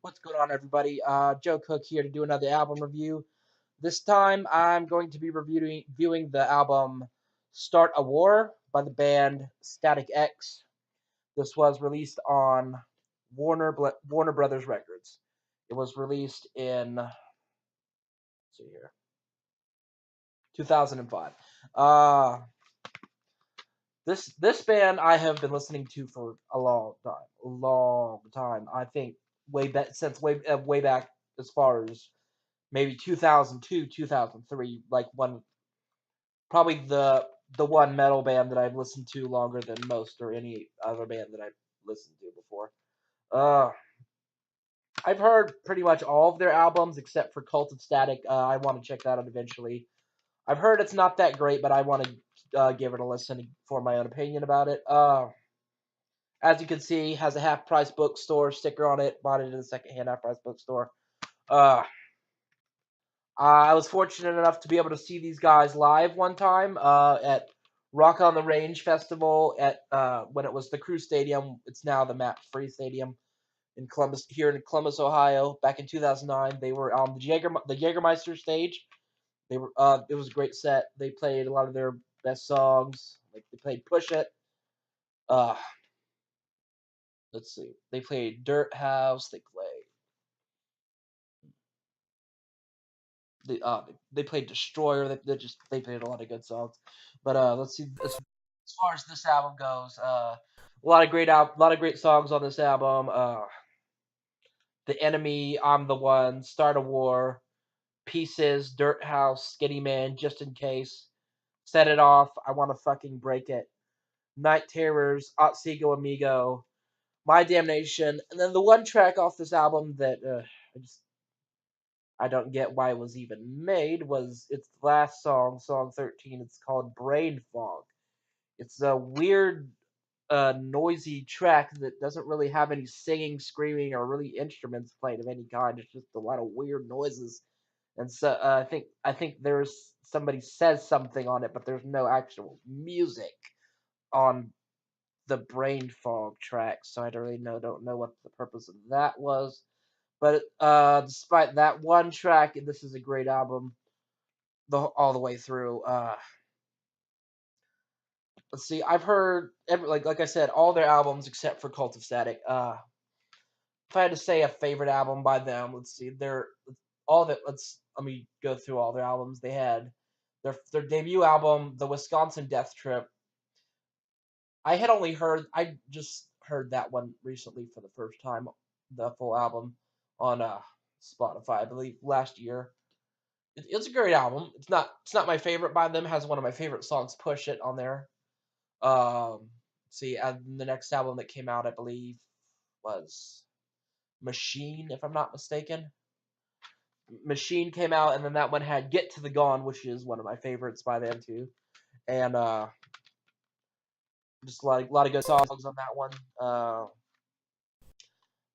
What's going on, everybody? Joe Cook here to do another album review. This time, I'm going to be reviewing the album "Start a War" by the band Static X. This was released on Warner Brothers Records. It was released in let's see here 2005. Uh, this band I have been listening to for a long time. I think way back since way back as far as maybe 2002, 2003, like one probably the one metal band that I've listened to longer than most or any other band that I've listened to before. Uh, I've heard pretty much all of their albums except for Cult of Static. I want to check that out eventually. I've heard it's not that great, but I want to give it a listen for my own opinion about it. As you can see, has a half price bookstore sticker on it. Bought it in a secondhand half price bookstore. Uh, I was fortunate enough to be able to see these guys live one time at Rock on the Range Festival at when it was the Crew Stadium. It's now the Matt Free Stadium in Columbus, here in Columbus, Ohio. Back in 2009, they were on the Jägermeister stage. They were it was a great set. They played a lot of their best songs. Like they played Push It. Uh, let's see. They played Dirt House. They played Destroyer. They played a lot of good songs. But let's see. As far as this album goes, a lot of great songs on this album. The Enemy, I'm the One, Start a War, Pieces, Dirt House, Skinny Man, Just in Case, Set It Off, I Want to Fucking Break It, Night Terrors, Otsego Amigo, My Damnation, and then the one track off this album that I don't get why it was even made was its last song, song 13. It's called Brain Fog. It's a weird, noisy track that doesn't really have any singing, screaming, or really instruments played of any kind. It's just a lot of weird noises. And so I think there's somebody says something on it, but there's no actual music on the Brain Fog track. So I don't know what the purpose of that was. But despite that one track, this is a great album all the way through. Let's see, I've heard like I said, all their albums except for Cult of Static. If I had to say a favorite album by them, let's see, they're all that. Let me go through all their albums. They had their debut album, The Wisconsin Death Trip. I just heard that one recently for the first time, the full album on Spotify, I believe last year. It's a great album. It's not my favorite by them. It has one of my favorite songs, "Push It," on there. See, and the next album that came out, I believe, was Machine, if I'm not mistaken. Machine came out, and then that one had "Get to the Gone," which is one of my favorites by them too, and just lot of good songs on that one.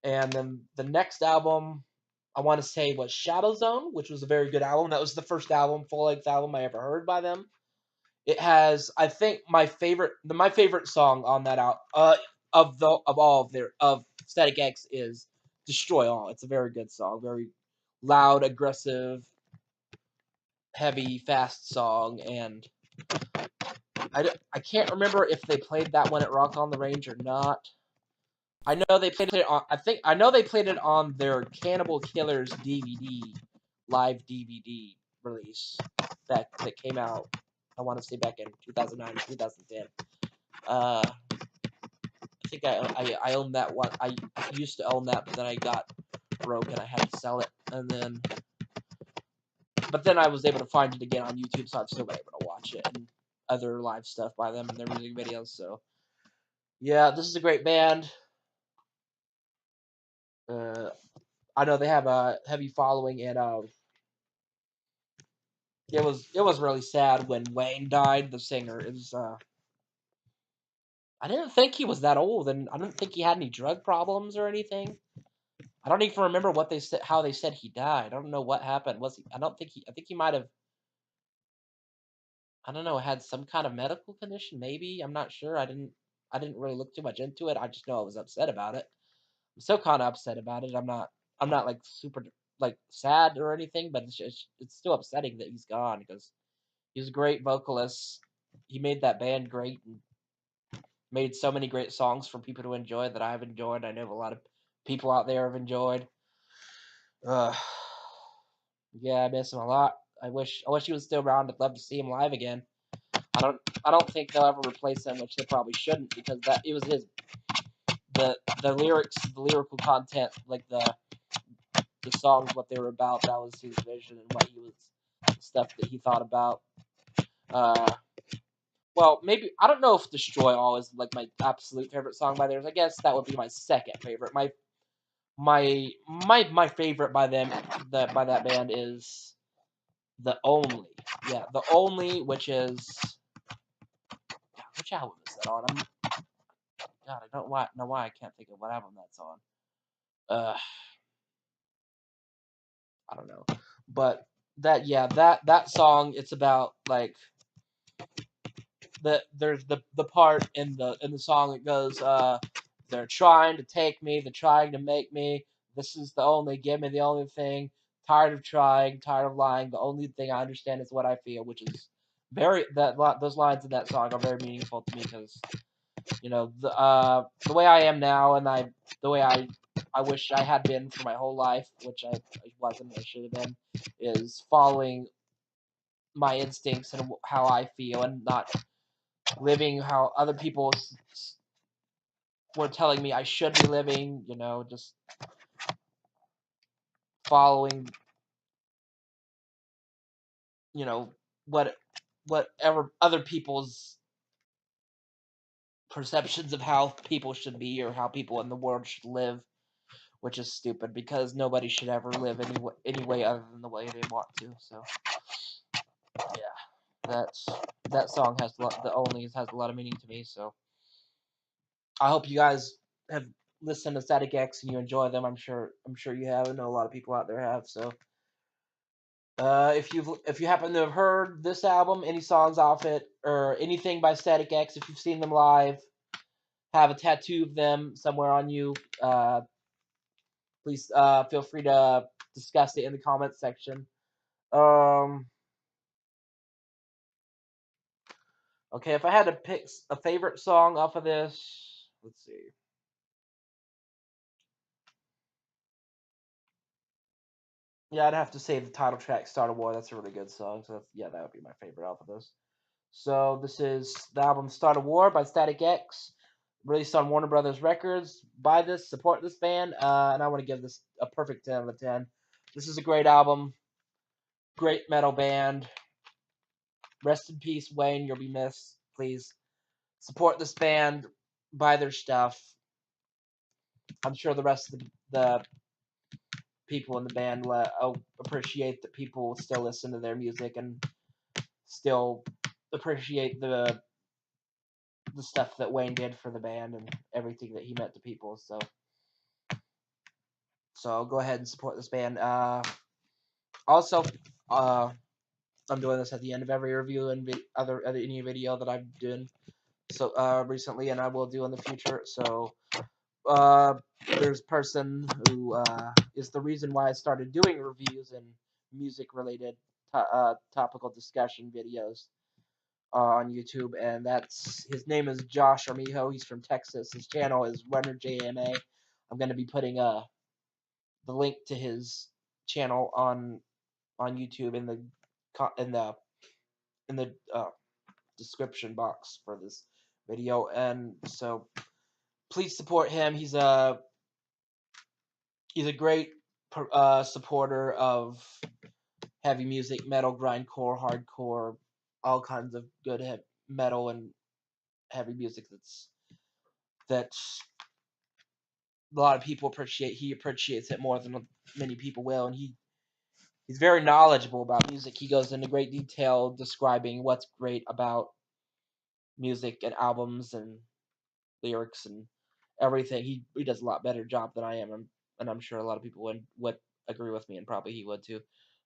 And then the next album I want to say was Shadow Zone, which was a very good album. That was the first full length album I ever heard by them. It has, I think, my favorite song on that out of all of Static X is "Destroy All." It's a very good song, very loud, aggressive, heavy, fast song, and I can't remember if they played that one at Rock on the Range or not. I know they played it on. I know they played it on their Cannibal Killers DVD, live DVD release that came out. I want to say back in 2009, 2010. I think I own that one. I used to own that, but then I got broke and I had to sell it. But then I was able to find it again on YouTube, so I've still been able to watch it and other live stuff by them and their music videos. So yeah, this is a great band. Uh, I know they have a heavy following, and it was really sad when Wayne died, the singer. It was I didn't think he was that old, and I didn't think he had any drug problems or anything. I don't even remember what they said, how they said he died. I don't know what happened. Was he? I don't think he. I think he might have. I don't know. Had some kind of medical condition. Maybe I'm not sure. I didn't really look too much into it. I just know I was upset about it. I'm still kind of upset about it. I'm not. I'm not like super like sad or anything, but it's still upsetting that he's gone because he was a great vocalist. He made that band great and made so many great songs for people to enjoy that I've enjoyed. I know a lot of people out there have enjoyed. Uh, yeah, I miss him a lot. I wish he was still around. I'd love to see him live again. I don't think they'll ever replace him, which they probably shouldn't because that it was his the lyrics, the lyrical content, like the songs, what they were about. That was his vision and what he was, stuff that he thought about. Uh, well, maybe I don't know if "Destroy All" is like my absolute favorite song by theirs. I guess that would be my second favorite. My favorite by them, by that band is "The Only." Yeah, "The Only," which is which album is that on? God, I don't know why I can't think of what album that's on. I don't know, but that song, it's about like there's the part in the song that goes they're trying to take me, they're trying to make me, this is the only, give me the only thing, tired of trying, tired of lying, the only thing I understand is what I feel, which is very those lines in that song are very meaningful to me because the way I am now and the way I wish I had been for my whole life, which I wasn't, I should have been, is following my instincts and how I feel and not living how other people were telling me I should be living, just following, you know, what whatever other people's perceptions of how people should be or how people in the world should live, which is stupid because nobody should ever live any way other than the way they want to. So yeah, that song has the only has a lot of meaning to me. So I hope you guys have listened to Static X and you enjoy them. I'm sure you have. I know a lot of people out there have. So if you happen to have heard this album, any songs off it, or anything by Static X, if you've seen them live, have a tattoo of them somewhere on you, please feel free to discuss it in the comments section. Um, okay, if I had to pick a favorite song off of this, let's see. Yeah, I'd have to say the title track, "Start a War." That's a really good song. So that would be my favorite off of this. So this is the album "Start a War" by Static X, released on Warner Brothers Records. Buy this, support this band, and I want to give this a perfect 10 out of 10. This is a great album, great metal band. Rest in peace, Wayne. You'll be missed. Please support this band, buy their stuff. I'm sure the rest of the people in the band appreciate that people still listen to their music and still appreciate the stuff that Wayne did for the band and everything that he meant to people. So go ahead and support this band. Also, I'm doing this at the end of every review and any video that I'm doing recently, and I will do in the future. So there's a person who is the reason why I started doing reviews and music related topical discussion videos on YouTube, and his name is Josh Armijo. He's from Texas. His channel is Runner JMA. I'm going to be putting the link to his channel on YouTube in the in the description box for this video, and so please support him. He's a great supporter of heavy music, metal, grindcore, hardcore, all kinds of good metal and heavy music that a lot of people appreciate. He appreciates it more than many people will, and he's very knowledgeable about music. He goes into great detail describing what's great about music and albums and lyrics and everything. He does a lot better job than I am, and I'm sure a lot of people would agree with me, and probably he would too.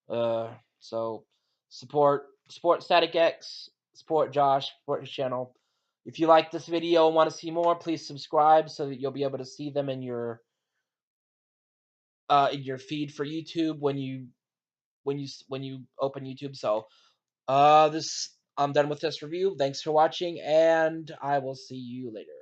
So support Static X, support Josh, support his channel. If you like this video and want to see more, please subscribe so that you'll be able to see them in your in your feed for YouTube when you open YouTube. So this I'm done with this review. Thanks for watching, and I will see you later.